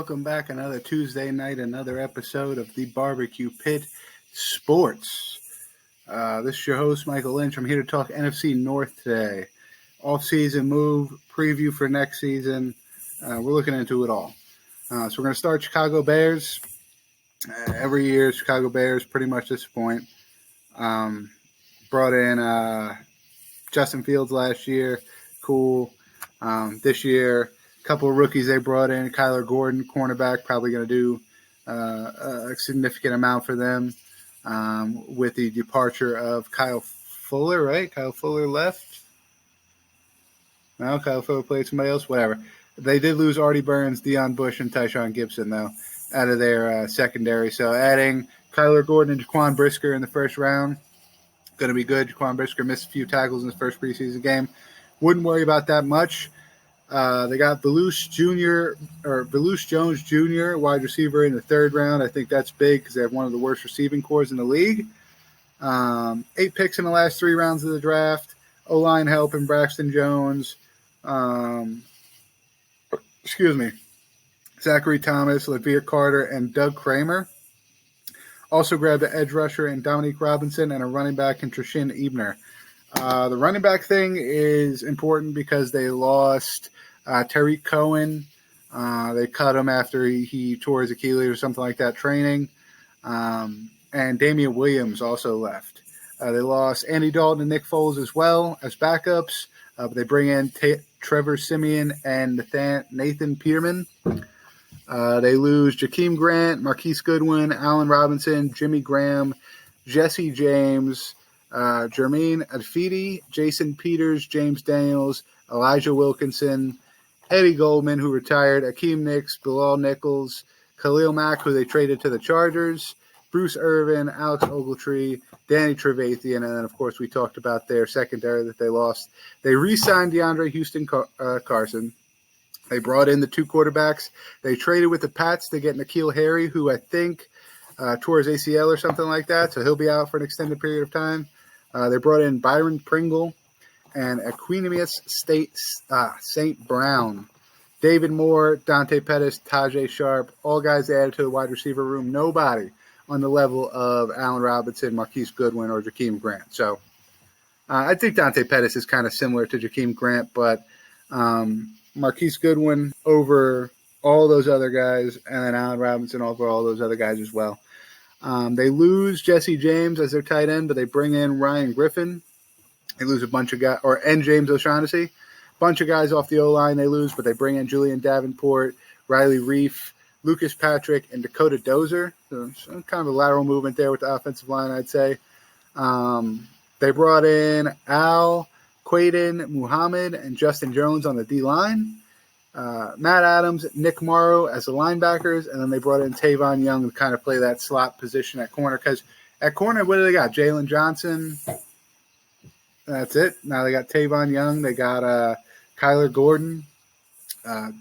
welcome back another Tuesday night, another episode of the Barbecue Pit Sports. This is your host, Michael Lynch. I'm here to talk NFC North today. Off-season move, preview for next season. We're looking into it all. So we're going to start Chicago Bears. Every year, Chicago Bears pretty much disappoint. Brought in Justin Fields last year. Cool. This year, a couple of rookies they brought in. Kyler Gordon, cornerback, probably going to do a significant amount for them with the departure of Kyle Fuller, right? Kyle Fuller left. No, Kyle Fuller played somebody else. Whatever. They did lose Artie Burns, Deion Bush, and Tyshawn Gibson, though, out of their secondary. So adding Kyler Gordon and Jaquan Brisker in the first round, going to be good. Jaquan Brisker missed a few tackles in his first preseason game. Wouldn't worry about that much. They got Velouz Jones Jr., wide receiver, in the third round. I think that's big because they have one of the worst receiving corps in the league. 8 picks in the last 3 rounds of the draft. O-line help in Braxton Jones. Zachary Thomas, LaVere Carter, and Doug Kramer. Also grabbed an edge rusher in Dominique Robinson and a running back in Treshin Ebner. The running back thing is important because they lost Tariq Cohen. They cut him after he tore his Achilles or something like that training. And Damian Williams also left. They lost Andy Dalton and Nick Foles as well as backups. But they bring in Trevor Siemian and Nathan Peterman. They lose Jakeem Grant, Marquise Goodwin, Allen Robinson, Jimmy Graham, Jesse James, Jermaine Adfidi, Jason Peters, James Daniels, Elijah Wilkinson, Eddie Goldman, who retired, Akeem Nicks, Bilal Nichols, Khalil Mack, who they traded to the Chargers, Bruce Irvin, Alex Ogletree, Danny Trevathan, and then, of course, we talked about their secondary that they lost. They re-signed DeAndre Houston Carson. They brought in the 2 quarterbacks. They traded with the Pats to get N'Keal Harry, who I think tore his ACL or something like that, so he'll be out for an extended period of time. They brought in Byron Pringle and Equanimeous St. Brown. David Moore, Dante Pettis, Tajay Sharp, all guys added to the wide receiver room. Nobody on the level of Allen Robinson, Marquise Goodwin, or Jakeem Grant. So I think Dante Pettis is kind of similar to Jakeem Grant, but Marquise Goodwin over all those other guys, and then Allen Robinson over all those other guys as well. They lose Jesse James as their tight end, but they bring in Ryan Griffin. They lose a bunch of guys, and James O'Shaughnessy. A bunch of guys off the O-line they lose, but they bring in Julian Davenport, Riley Reif, Lucas Patrick, and Dakota Dozer. So kind of a lateral movement there with the offensive line, I'd say. They brought in Al Quaden Muhammad and Justin Jones on the D-line. Matt Adams, Nick Morrow as the linebackers, and then they brought in Tavon Young to kind of play that slot position at corner. Because at corner, what do they got? Jalen Johnson. That's it. Now they got Tavon Young. They got Kyler Gordon.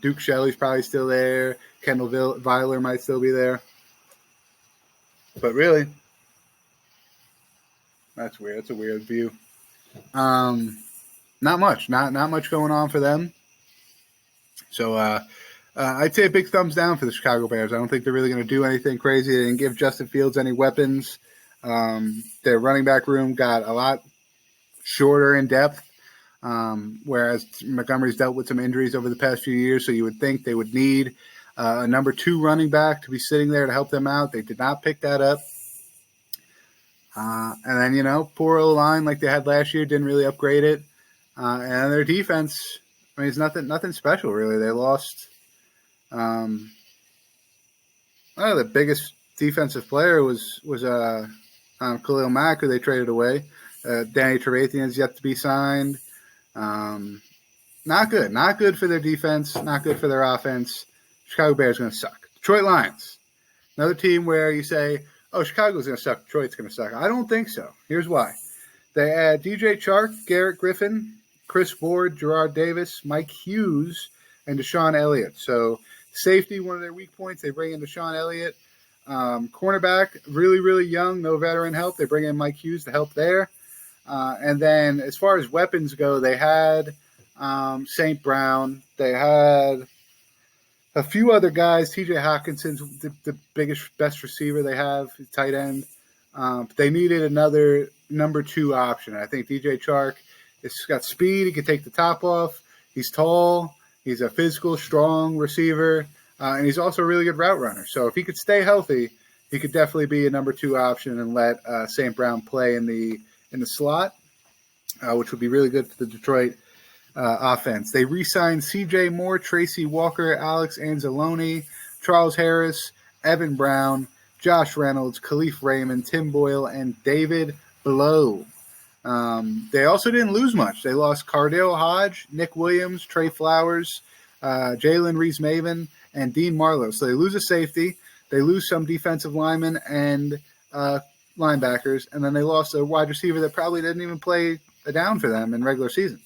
Duke Shelley's probably still there. Kendall Viler might still be there. But really, that's weird. That's a weird view. Not much. Not much going on for them. So I'd say a big thumbs down for the Chicago Bears. I don't think they're really going to do anything crazy. They didn't give Justin Fields any weapons. Their running back room got a lot shorter in depth, whereas Montgomery's dealt with some injuries over the past few years, so you would think they would need a number 2 running back to be sitting there to help them out. They did not pick that up. And then, poor O-line like they had last year, didn't really upgrade it. And their defense, I mean, it's nothing special, really. They lost the biggest defensive player was Khalil Mack, who they traded away. Danny Trevathan is yet to be signed. Not good. Not good for their defense. Not good for their offense. Chicago Bears are going to suck. Detroit Lions, another team where you say, oh, Chicago's going to suck, Detroit's going to suck. I don't think so. Here's why. They add DJ Chark, Garrett Griffin, Chris Ward, Gerard Davis, Mike Hughes, and Deshaun Elliott. So safety, one of their weak points, they bring in Deshaun Elliott. Cornerback, really, really young, no veteran help. They bring in Mike Hughes to help there. And then as far as weapons go, they had St. Brown. They had A few other guys. T.J. Hawkinson's the best receiver they have, tight end. They needed another number 2 option. I think DJ Chark has got speed. He can take the top off. He's tall. He's a physical, strong receiver, and he's also a really good route runner. So if he could stay healthy, he could definitely be a number 2 option and let St. Brown play in the slot, which would be really good for the Detroit offense. They re-signed C.J. Moore, Tracy Walker, Alex Anzalone, Charles Harris, Evan Brown, Josh Reynolds, Khalif Raymond, Tim Boyle, and David Blow. They also didn't lose much. They lost Cardale Hodge, Nick Williams, Trey Flowers, Jalen Reese-Maven, and Dean Marlowe. So they lose a safety. They lose some defensive linemen and linebackers, and then they lost a wide receiver that probably didn't even play a down for them in regular season.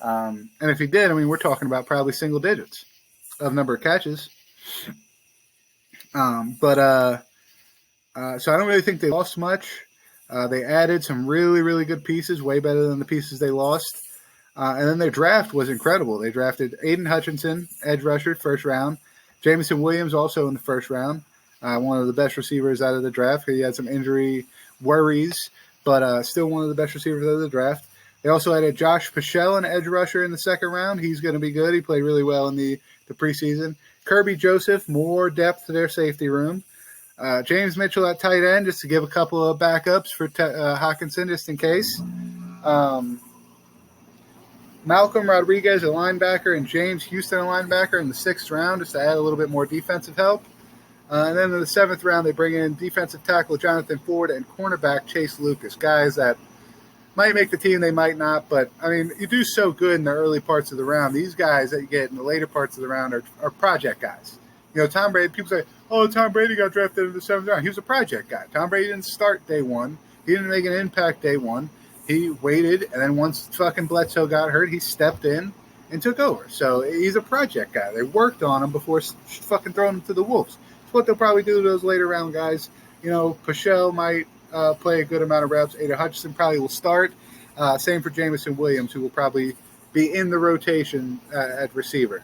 And if he did, I mean, we're talking about probably single digits of number of catches. So I don't really think they lost much. They added some really, really good pieces, way better than the pieces they lost. And then their draft was incredible. They drafted Aiden Hutchinson, edge rusher, first round. Jamison Williams also in the first round, one of the best receivers out of the draft. He had some injury worries, but still one of the best receivers out of the draft. They also added Josh Pichel, an edge rusher, in the second round. He's going to be good. He played really well in the preseason. Kirby Joseph, more depth to their safety room. James Mitchell at tight end, just to give a couple of backups for Hawkinson, just in case. Malcolm Rodriguez, a linebacker, and James Houston, a linebacker, in the 6th round, just to add a little bit more defensive help. And then in the 7th round, they bring in defensive tackle Jonathan Ford and cornerback Chase Lucas, guys that might make the team, they might not, but, I mean, you do so good in the early parts of the round. These guys that you get in the later parts of the round are project guys. You know, Tom Brady, people say, oh, Tom Brady got drafted in the 7th round. He was a project guy. Tom Brady didn't start day one. He didn't make an impact day one. He waited, and then once fucking Bledsoe got hurt, he stepped in and took over. So he's a project guy. They worked on him before fucking throwing him to the Wolves. It's what they'll probably do to those later round guys. You know, Pichel might play a good amount of reps. Aiden Hutchinson probably will start. Same for Jamison Williams, who will probably be in the rotation at receiver.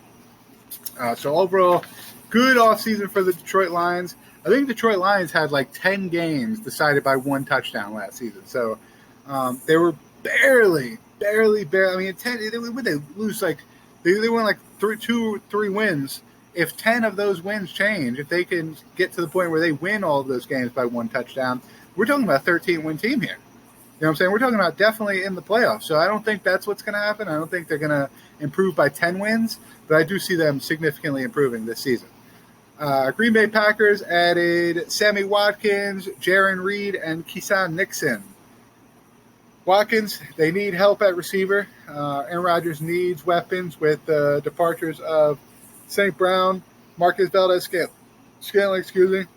So overall, good offseason for the Detroit Lions. I think Detroit Lions had like 10 games decided by 1 touchdown last season. So they were barely. I mean, 10. They lose like they won like 2 or 3 wins. If 10 of those wins change, if they can get to the point where they win all of those games by 1 touchdown, we're talking about a 13-win team here. You know what I'm saying? We're talking about definitely in the playoffs. So I don't think that's what's going to happen. I don't think they're going to improve by 10 wins, but I do see them significantly improving this season. Green Bay Packers added Sammy Watkins, Jaron Reed, and Keeson Nixon. Watkins, they need help at receiver. Aaron Rodgers needs weapons with the departures of St. Brown, Marcus Valdez-Scantling,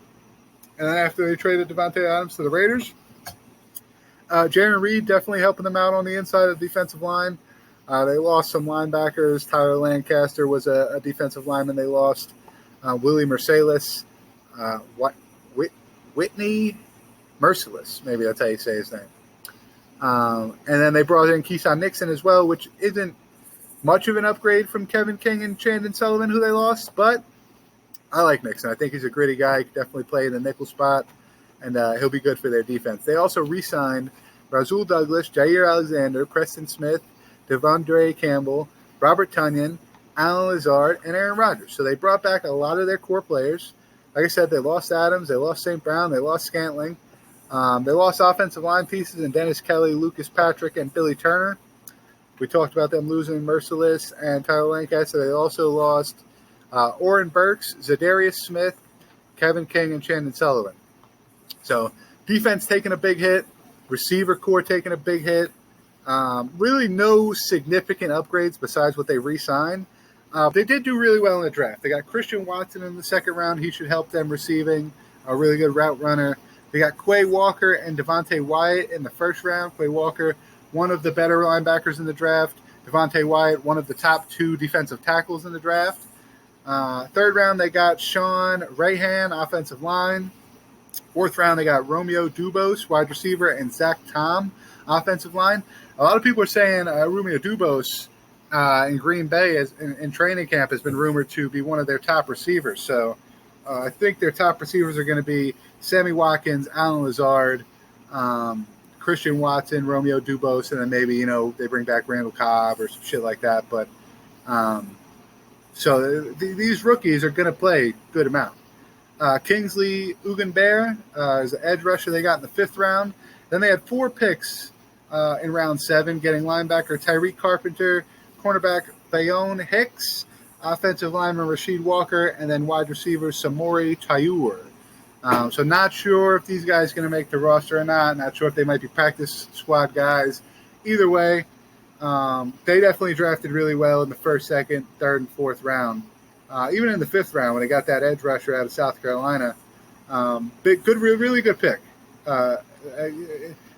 and then after they traded Devontae Adams to the Raiders. Jaron Reed definitely helping them out on the inside of the defensive line. They lost some linebackers. Tyler Lancaster was a defensive lineman they lost. Willie Merciless. Whitney Merciless, maybe that's how you say his name. And then they brought in Keeson Nixon as well, which isn't much of an upgrade from Kevin King and Chandon Sullivan, who they lost, but I like Nixon. I think he's a gritty guy. He can definitely play in the nickel spot, and he'll be good for their defense. They also re-signed Rasul Douglas, Jair Alexander, Preston Smith, Devondre Campbell, Robert Tonyan, Alan Lazard, and Aaron Rodgers. So they brought back a lot of their core players. Like I said, they lost Adams, they lost St. Brown, they lost Scantling. They lost offensive line pieces in Dennis Kelly, Lucas Patrick, and Billy Turner. We talked about them losing Merciless and Tyler Lancaster. They also lost Oren Burks, Zadarius Smith, Kevin King, and Chandon Sullivan. So defense taking a big hit, receiver core taking a big hit. Really no significant upgrades besides what they re-signed. They did do really well in the draft. They got Christian Watson in the second round. He should help them receiving, a really good route runner. They got Quay Walker and Devontae Wyatt in the first round. Quay Walker, one of the better linebackers in the draft. Devontae Wyatt, one of the top 2 defensive tackles in the draft. Third round, they got Sean Rahan, offensive line. Fourth round, they got Romeo Dubose, wide receiver, and Zach Tom, offensive line. A lot of people are saying Romeo Dubose in Green Bay in training camp has been rumored to be one of their top receivers. So I think their top receivers are going to be Sammy Watkins, Alan Lazard, Christian Watson, Romeo Dubose, and then maybe they bring back Randall Cobb or some shit like that. But these rookies are going to play a good amount. Kingsley Ugenbear is the edge rusher they got in the 5th round. Then they had 4 picks in round 7, getting linebacker Tyreek Carpenter, cornerback Bayonne Hicks, offensive lineman Rasheed Walker, and then wide receiver Samori Tayur. So not sure if these guys are going to make the roster or not. Not sure if they might be practice squad guys. Either way, they definitely drafted really well in the 1st, 2nd, 3rd, and 4th round. Even in the 5th round when they got that edge rusher out of South Carolina. Really good pick.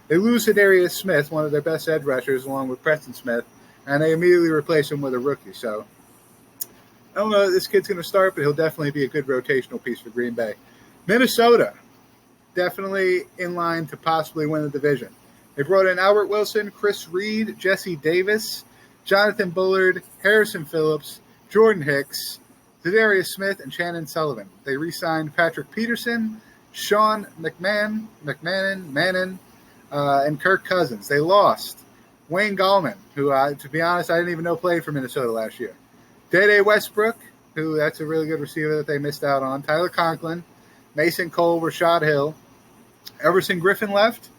They lose Zadarius Smith, one of their best edge rushers, along with Preston Smith, and they immediately replace him with a rookie. So I don't know if this kid's going to start, but he'll definitely be a good rotational piece for Green Bay. Minnesota, definitely in line to possibly win the division. They brought in Albert Wilson, Chris Reed, Jesse Davis, Jonathan Bullard, Harrison Phillips, Jordan Hicks, Zadarius Smith, and Shannon Sullivan. They re-signed Patrick Peterson, Sean Mannon, and Kirk Cousins. They lost Wayne Gallman, who, to be honest, I didn't even know played for Minnesota last year. Dede Westbrook, who that's a really good receiver that they missed out on. Tyler Conklin, Mason Cole, Rashad Hill. Everson Griffin left.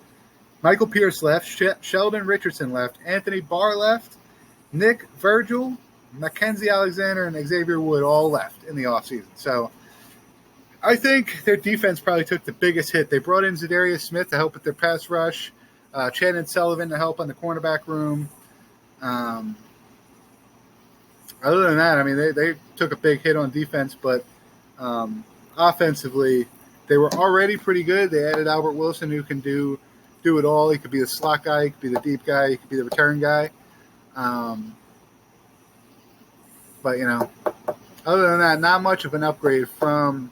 Michael Pierce left. Sheldon Richardson left. Anthony Barr left. Nick Virgil, Mackenzie Alexander, and Xavier Wood all left in the offseason. So I think their defense probably took the biggest hit. They brought in Zadarius Smith to help with their pass rush, Shannon Sullivan to help on the cornerback room. Other than that, I mean, they took a big hit on defense, but offensively, they were already pretty good. They added Albert Wilson, who can do it all. He could be the slot guy, he could be the deep guy, he could be the return guy. But, other than that, not much of an upgrade from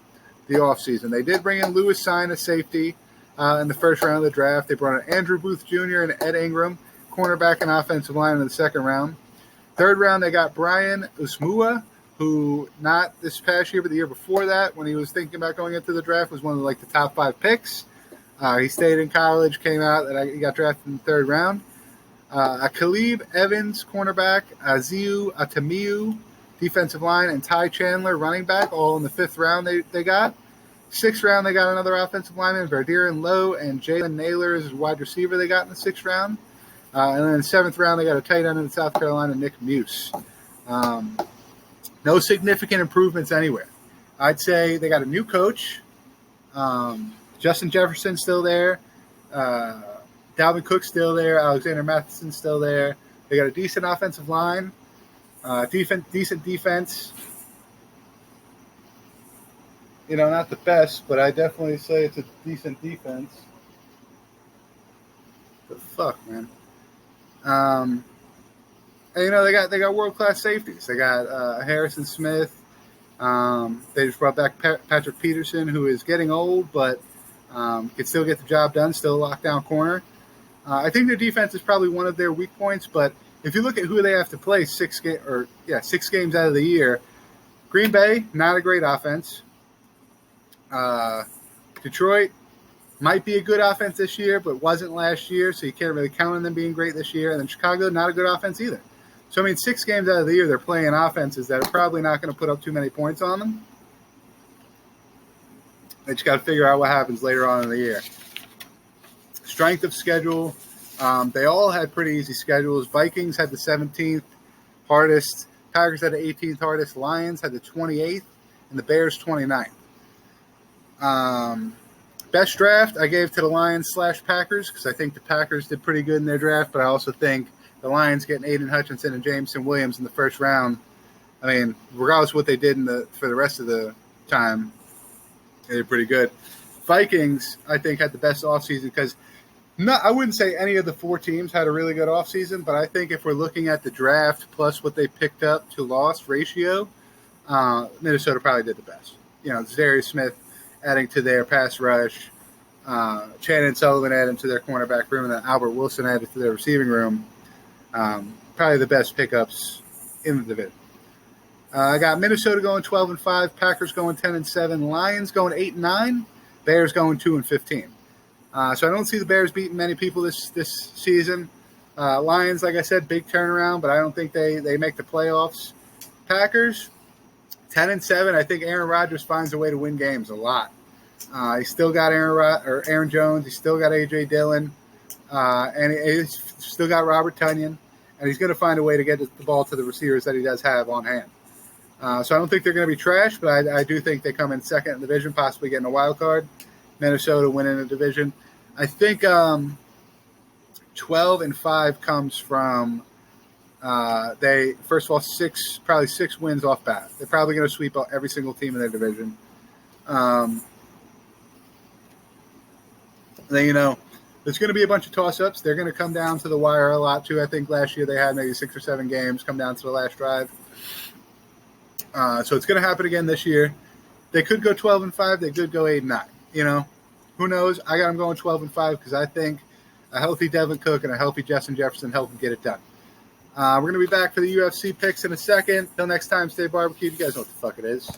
the offseason. They did bring in Lewis Sine, a safety, in the 1st round of the draft. They brought in Andrew Booth Jr. and Ed Ingram, cornerback and offensive line in the 2nd round. 3rd round, they got Brian Usmua, who not this past year, but the year before that, when he was thinking about going into the draft, was one of the top 5 picks. He stayed in college, came out, and he got drafted in the 3rd round. Khalib Evans, cornerback, Aziu Atamiu, defensive line, and Ty Chandler, running back, all in the 5th round they got. 6th round, they got another offensive lineman, Verdiran Lowe, and Jalen Naylor as wide receiver they got in the 6th round. And then in the 7th round, they got a tight end in South Carolina, Nick Muse. No significant improvements anywhere. I'd say they got a new coach. Justin Jefferson's still there. Dalvin Cook's still there. Alexander Matheson's still there. They got a decent offensive line. Decent defense. Not the best, but I definitely say it's a decent defense. The fuck, man. And, they got world-class safeties. They got Harrison Smith. They just brought back Patrick Peterson, who is getting old, but can still get the job done, still a lockdown corner. I think their defense is probably one of their weak points, but if you look at who they have to play 6 games out of the year, Green Bay, not a great offense. Detroit might be a good offense this year, but wasn't last year, so you can't really count on them being great this year. And then Chicago, not a good offense either. So, 6 games out of the year, they're playing offenses that are probably not going to put up too many points on them. They just got to figure out what happens later on in the year. Strength of schedule. They all had pretty easy schedules. Vikings had the 17th hardest. Packers had the 18th hardest. Lions had the 28th. And the Bears 29th. Best draft I gave to the Lions/Packers because I think the Packers did pretty good in their draft, but I also think the Lions getting Aiden Hutchinson and Jameson Williams in the 1st round, regardless of what they did for the rest of the time, they did pretty good. Vikings, I think, had the best offseason because I wouldn't say any of the 4 teams had a really good offseason, but I think if we're looking at the draft plus what they picked up to loss ratio, Minnesota probably did the best. Zadarius Smith adding to their pass rush, Shannon Sullivan adding to their cornerback room, and then Albert Wilson added to their receiving room. Probably the best pickups in the division. I got Minnesota going 12-5, Packers going 10-7, Lions going 8-9, Bears going 2-15. So I don't see the Bears beating many people this season. Lions, like I said, big turnaround, but I don't think they make the playoffs. Packers 10-7. I think Aaron Rodgers finds a way to win games a lot. He's still got Aaron Jones. He's still got A.J. Dillon, and he's still got Robert Tonyan, and he's going to find a way to get the ball to the receivers that he does have on hand. So I don't think they're going to be trash, but I do think they come in second in the division, possibly getting a wild card. Minnesota winning the division. I think 12-5 comes from they first of all probably six wins off bat. They're probably going to sweep out every single team in their division. Then there's going to be a bunch of toss-ups. They're going to come down to the wire a lot too. I think last year they had maybe 6 or 7 games come down to the last drive. So it's going to happen again this year. They could go 12-5. They could go 8-9. Who knows? I got them going 12-5 because I think a healthy Devin Cook and a healthy Justin Jefferson help them get it done. We're going to be back for the UFC picks in a second. Till next time, stay barbecued. You guys know what the fuck it is.